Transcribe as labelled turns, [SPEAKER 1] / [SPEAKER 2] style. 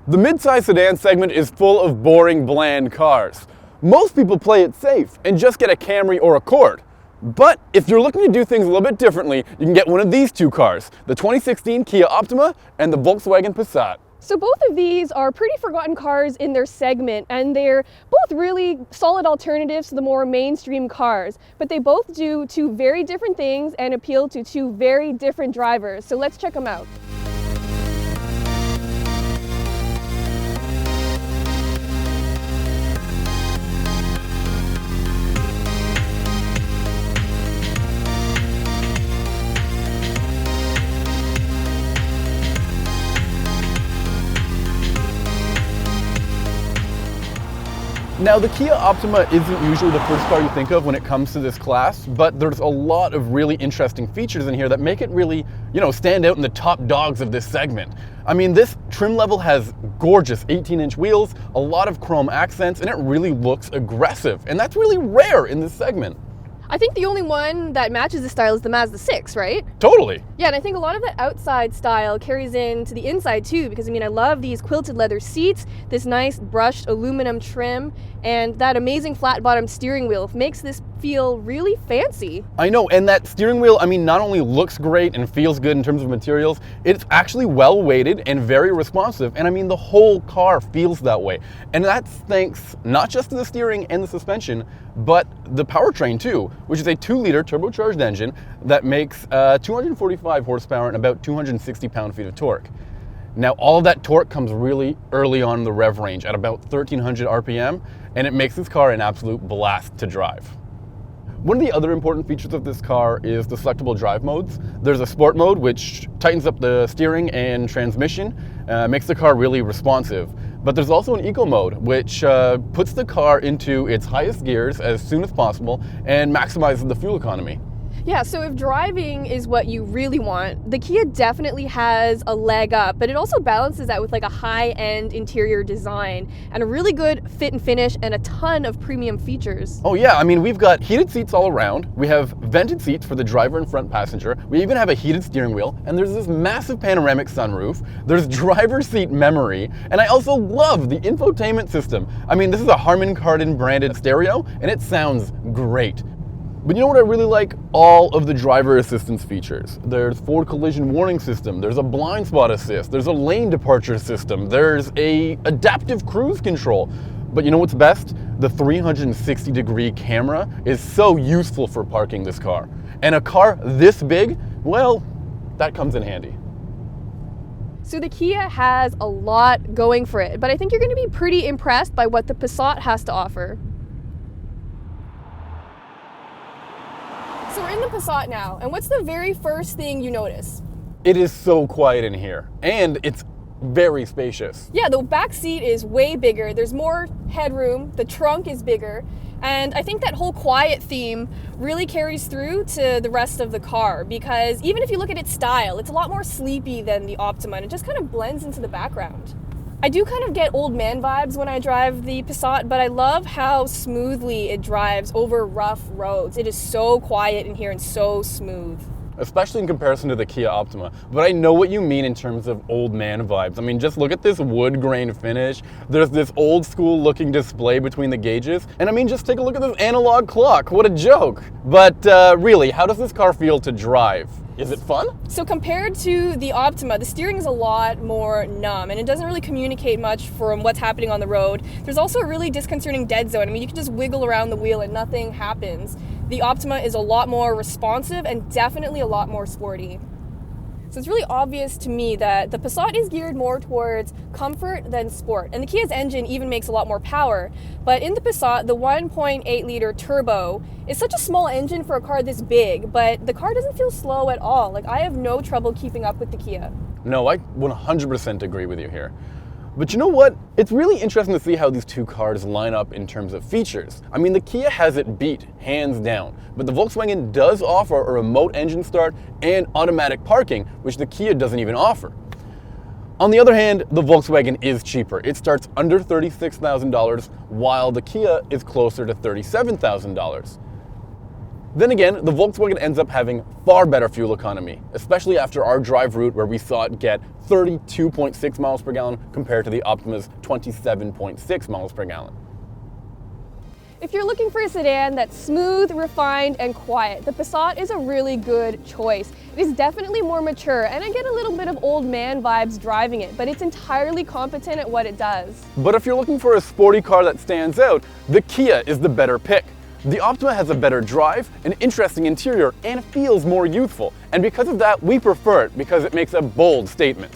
[SPEAKER 1] The midsize sedan segment is full of boring, bland cars. Most people play it safe and just get a Camry or Accord. But if you're looking to do things a little bit differently, you can get one of these two cars, the 2016 Kia Optima and the Volkswagen Passat.
[SPEAKER 2] So both of these are pretty forgotten cars in their segment, and they're both really solid alternatives to the more mainstream cars. But they both do two very different things and appeal to two very different drivers. So let's check them out.
[SPEAKER 1] Now, the Kia Optima isn't usually the first car you think of when it comes to this class, but there's a lot of really interesting features in here that make it really, stand out in the top dogs of this segment. I mean, this trim level has gorgeous 18-inch wheels, a lot of chrome accents, and it really looks aggressive, and that's really rare in this segment.
[SPEAKER 2] I think the only one that matches the style is the Mazda 6, right?
[SPEAKER 1] Totally.
[SPEAKER 2] Yeah, and I think a lot of the outside style carries into the inside too, because I love these quilted leather seats, this nice brushed aluminum trim, and that amazing flat bottom steering wheel makes this feel really fancy.
[SPEAKER 1] I know, and that steering wheel, not only looks great and feels good in terms of materials, it's actually well weighted and very responsive, and the whole car feels that way. And that's thanks not just to the steering and the suspension, but the powertrain too, which is a 2-liter turbocharged engine that makes 245 horsepower and about 260 pound-feet of torque. Now, all of that torque comes really early on in the rev range at about 1300 RPM, and it makes this car an absolute blast to drive. One of the other important features of this car is the selectable drive modes. There's a sport mode, which tightens up the steering and transmission, makes the car really responsive. But there's also an eco mode, which puts the car into its highest gears as soon as possible and maximizes the fuel economy.
[SPEAKER 2] Yeah, so if driving is what you really want, the Kia definitely has a leg up, but it also balances that with like a high-end interior design and a really good fit and finish and a ton of premium features.
[SPEAKER 1] Oh yeah, we've got heated seats all around, we have vented seats for the driver and front passenger, we even have a heated steering wheel, and there's this massive panoramic sunroof, there's driver's seat memory, and I also love the infotainment system. This is a Harman Kardon branded stereo, and it sounds great. But you know what I really like? All of the driver assistance features. There's forward collision warning system, there's a blind spot assist, there's a lane departure system, there's a adaptive cruise control. But you know what's best? The 360-degree camera is so useful for parking this car. And a car this big, well, that comes in handy.
[SPEAKER 2] So the Kia has a lot going for it, but I think you're going to be pretty impressed by what the Passat has to offer. So we're in the Passat now, and what's the very first thing you notice?
[SPEAKER 1] It is so quiet in here, and it's very spacious.
[SPEAKER 2] Yeah, the back seat is way bigger, there's more headroom, the trunk is bigger, and I think that whole quiet theme really carries through to the rest of the car, because even if you look at its style, it's a lot more sleepy than the Optima, and it just kind of blends into the background. I do kind of get old man vibes when I drive the Passat, but I love how smoothly it drives over rough roads. It is so quiet in here and so smooth.
[SPEAKER 1] Especially in comparison to the Kia Optima. But I know what you mean in terms of old man vibes. Just look at this wood grain finish. There's this old school looking display between the gauges. And just take a look at this analog clock. What a joke. But really, how does this car feel to drive? Is it fun?
[SPEAKER 2] So compared to the Optima, the steering is a lot more numb and it doesn't really communicate much from what's happening on the road. There's also a really disconcerting dead zone. You can just wiggle around the wheel and nothing happens. The Optima is a lot more responsive and definitely a lot more sporty. So it's really obvious to me that the Passat is geared more towards comfort than sport. And the Kia's engine even makes a lot more power. But in the Passat, the 1.8-liter turbo is such a small engine for a car this big, but the car doesn't feel slow at all. I have no trouble keeping up with the Kia.
[SPEAKER 1] No, I 100% agree with you here. But you know what? It's really interesting to see how these two cars line up in terms of features. The Kia has it beat, hands down, but the Volkswagen does offer a remote engine start and automatic parking, which the Kia doesn't even offer. On the other hand, the Volkswagen is cheaper. It starts under $36,000, while the Kia is closer to $37,000. Then again, the Volkswagen ends up having far better fuel economy, especially after our drive route where we saw it get 32.6 miles per gallon compared to the Optima's 27.6 miles per gallon.
[SPEAKER 2] If you're looking for a sedan that's smooth, refined, and quiet, the Passat is a really good choice. It is definitely more mature, and I get a little bit of old man vibes driving it, but it's entirely competent at what it does.
[SPEAKER 1] But if you're looking for a sporty car that stands out, the Kia is the better pick. The Optima has a better drive, an interesting interior, and feels more youthful. And because of that, we prefer it because it makes a bold statement.